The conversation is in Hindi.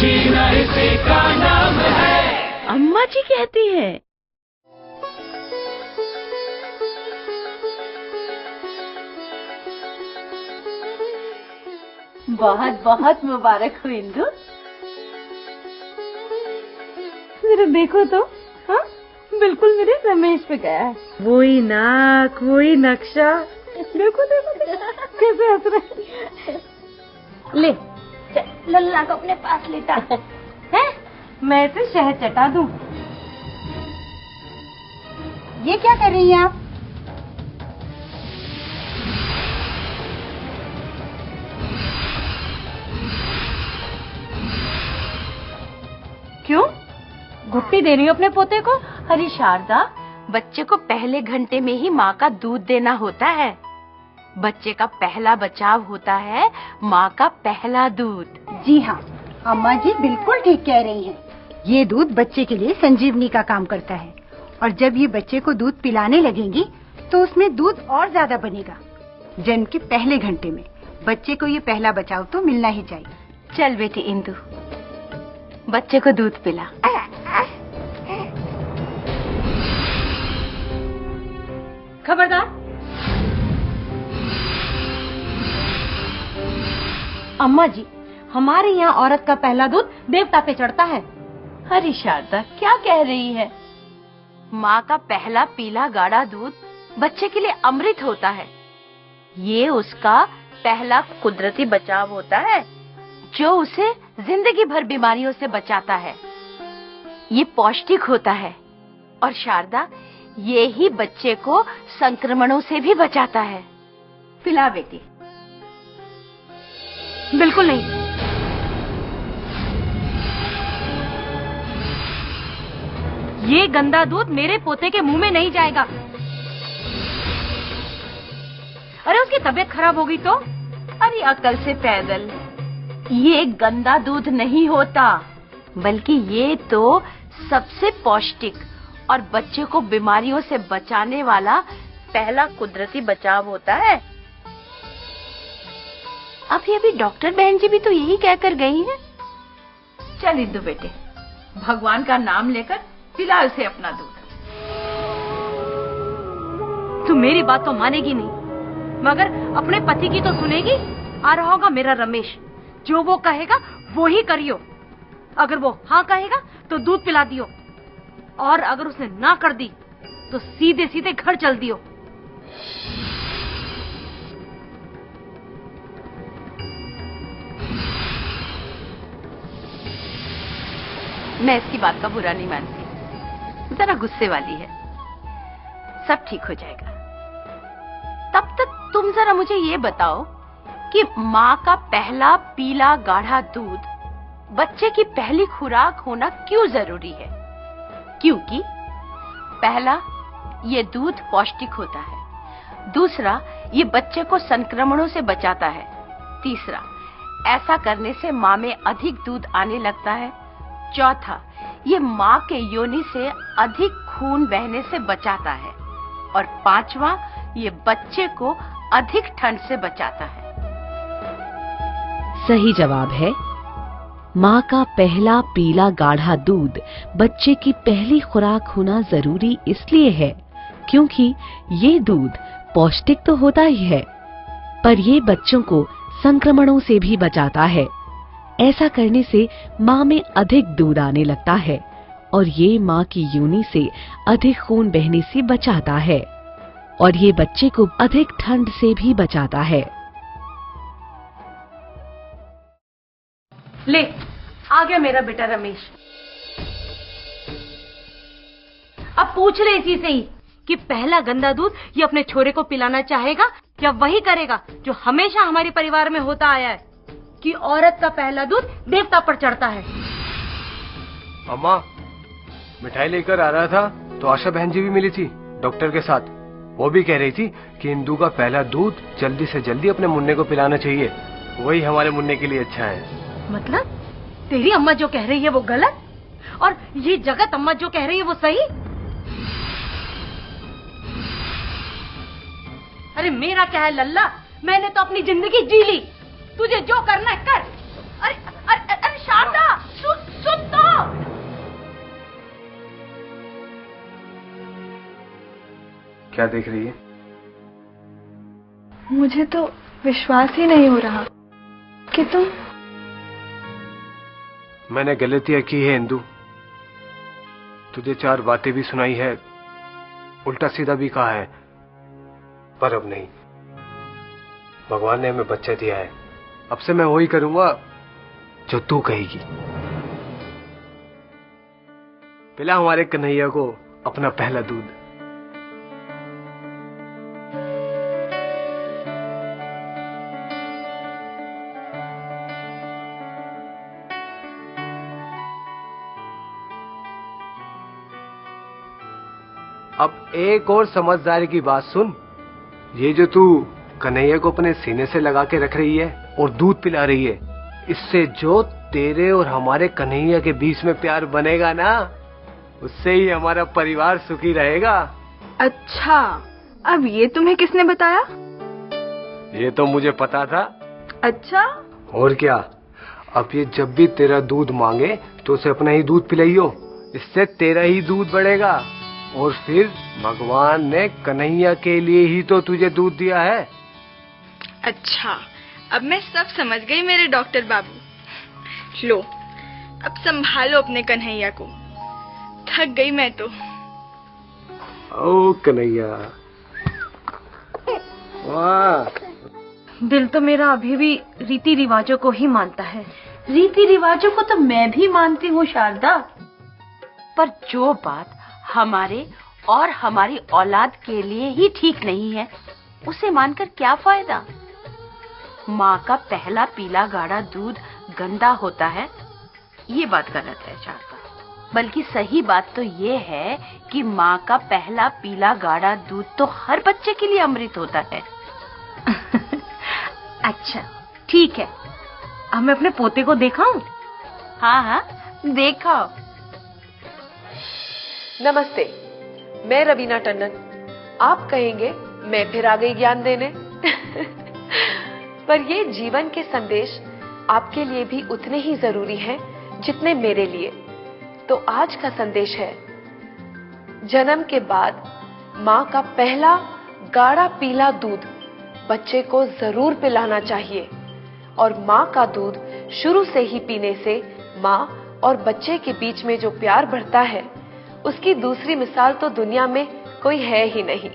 जीना इसी का नाम है। अम्मा जी कहती है। बहुत बहुत मुबारक हो इंदु। जरा देखो तो, हाँ बिल्कुल मेरे रमेश पे गया है। वही नाक, वही नक्शा। देखो देखो कैसे हंस रहे। ले लल्ला को अपने पास लेटा है, मैं इसे शहद चटा दूं। ये क्या कर रही हैं आप? क्यों घुट्टी दे रही हो अपने पोते को? अरे शारदा, बच्चे को पहले घंटे में ही माँ का दूध देना होता है। बच्चे का पहला बचाव होता है माँ का पहला दूध। जी हाँ, अम्मा जी बिल्कुल ठीक कह रही हैं। ये दूध बच्चे के लिए संजीवनी का काम करता है और जब ये बच्चे को दूध पिलाने लगेंगी तो उसमें दूध और ज्यादा बनेगा। जन्म के पहले घंटे में बच्चे को ये पहला बचाव तो मिलना ही चाहिए। चल बेटी इंदु, बच्चे को दूध पिला। खबरदार, अम्मा जी हमारे यहाँ औरत का पहला दूध देवता पे चढ़ता है। अरे शारदा, क्या कह रही है? माँ का पहला पीला गाढ़ा दूध बच्चे के लिए अमृत होता है। ये उसका पहला कुदरती बचाव होता है जो उसे जिंदगी भर बीमारियों से बचाता है। ये पौष्टिक होता है और शारदा, ये ही बच्चे को संक्रमणों से भी बचाता है। पिला बेटी। बिल्कुल नहीं। ये गंदा दूध मेरे पोते के मुंह में नहीं जाएगा। अरे उसकी तबीयत खराब होगी तो? अरे अकल से पैदल, ये गंदा दूध नहीं होता, बल्कि ये तो सबसे पौष्टिक और बच्चे को बीमारियों से बचाने वाला पहला कुदरती बचाव होता है। अभी डॉक्टर बहन जी भी तो यही कहकर गई हैं। चल इंदु बेटे, भगवान का नाम लेकर पिला उसे अपना दूध। तू मेरी बात तो मानेगी नहीं, मगर अपने पति की तो सुनेगी। आ रहा होगा मेरा रमेश, जो वो कहेगा वो ही करियो। अगर वो हाँ कहेगा तो दूध पिला दियो, और अगर उसने ना कर दी तो सीधे सीधे घर चल दियो। मैं इसकी बात का बुरा नहीं मानती, जरा गुस्से वाली है। सब ठीक हो जाएगा। तब तक तुम जरा मुझे ये बताओ कि माँ का पहला पीला गाढ़ा दूध बच्चे की पहली खुराक होना क्यों जरूरी है? क्योंकि पहला, ये दूध पौष्टिक होता है। दूसरा, ये बच्चे को संक्रमणों से बचाता है। तीसरा, ऐसा करने से माँ में अधिक दूध आने लगता है। चौथा, ये माँ के योनि से अधिक खून बहने से बचाता है। और पांचवा, ये बच्चे को अधिक ठंड से बचाता है। सही जवाब है, माँ का पहला पीला गाढ़ा दूध बच्चे की पहली खुराक होना जरूरी इसलिए है क्योंकि ये दूध पौष्टिक तो होता ही है, पर ये बच्चों को संक्रमणों से भी बचाता है। ऐसा करने से माँ में अधिक दूध आने लगता है और ये माँ की योनि से अधिक खून बहने से बचाता है, और ये बच्चे को अधिक ठंड से भी बचाता है। ले, आ गया मेरा बेटा रमेश। अब पूछ ले इसी से ही कि पहला गंदा दूध ये अपने छोरे को पिलाना चाहेगा या वही करेगा जो हमेशा हमारे परिवार में होता आया है कि औरत का पहला दूध देवता पर चढ़ता है। अम्मा, मिठाई लेकर आ रहा था तो आशा बहन जी भी मिली थी डॉक्टर के साथ। वो भी कह रही थी कि इंदु का पहला दूध जल्दी से जल्दी अपने मुन्ने को पिलाना चाहिए, वही हमारे मुन्ने के लिए अच्छा है। मतलब तेरी अम्मा जो कह रही है वो गलत और ये जगत अम्मा जो कह रही है वो सही? अरे मेरा क्या है लल्ला, मैंने तो अपनी जिंदगी जी ली, तुझे जो करना है कर। अरे अरे अरे शारदा, क्या देख रही है? मुझे तो विश्वास ही नहीं हो रहा कि तुम। मैंने गलतियां की है इंदु, तुझे 4 बातें भी सुनाई है, उल्टा सीधा भी कहा है, पर अब नहीं। भगवान ने हमें बच्चा दिया है, अब से मैं वही करूंगा जो तू कहेगी। पिला हमारे कन्हैया को अपना पहला दूध। अब एक और समझदारी की बात सुन, ये जो तू कन्हैया को अपने सीने से लगा के रख रही है और दूध पिला रही है, इससे जो तेरे और हमारे कन्हैया के बीच में प्यार बनेगा ना, उससे ही हमारा परिवार सुखी रहेगा। अच्छा, अब ये तुम्हें किसने बताया? ये तो मुझे पता था। अच्छा, और क्या, अब ये जब भी तेरा दूध मांगे तो उसे अपना ही दूध पिलाइयो, इससे तेरा ही दूध बढ़ेगा। और फिर भगवान ने कन्हैया के लिए ही तो तुझे दूध दिया है। अच्छा, अब मैं सब समझ गई मेरे डॉक्टर बाबू। लो, अब संभालो अपने कन्हैया को। थक गई मैं तो। ओ कन्हैया, वाह। दिल तो मेरा अभी भी रीति रिवाजों को ही मानता है। रीति रिवाजों को तो मैं भी मानती हूँ शारदा, पर जो बात हमारे और हमारी औलाद के लिए ही ठीक नहीं है, उसे मानकर क्या फायदा। माँ का पहला पीला गाढ़ा दूध गंदा होता है, ये बात गलत है शारदा। बल्कि सही बात तो ये है कि माँ का पहला पीला गाढ़ा दूध तो हर बच्चे के लिए अमृत होता है। अच्छा ठीक है, अब मैं अपने पोते को दिखाऊं? हाँ हाँ, देखाओ। नमस्ते, मैं रवीना टंडन। आप कहेंगे मैं फिर आ गई ज्ञान देने। पर ये जीवन के संदेश आपके लिए भी उतने ही जरूरी हैं जितने मेरे लिए। तो आज का संदेश है, जन्म के बाद माँ का पहला गाढ़ा पीला दूध बच्चे को जरूर पिलाना चाहिए। और माँ का दूध शुरू से ही पीने से माँ और बच्चे के बीच में जो प्यार बढ़ता है, उसकी दूसरी मिसाल तो दुनिया में कोई है ही नहीं।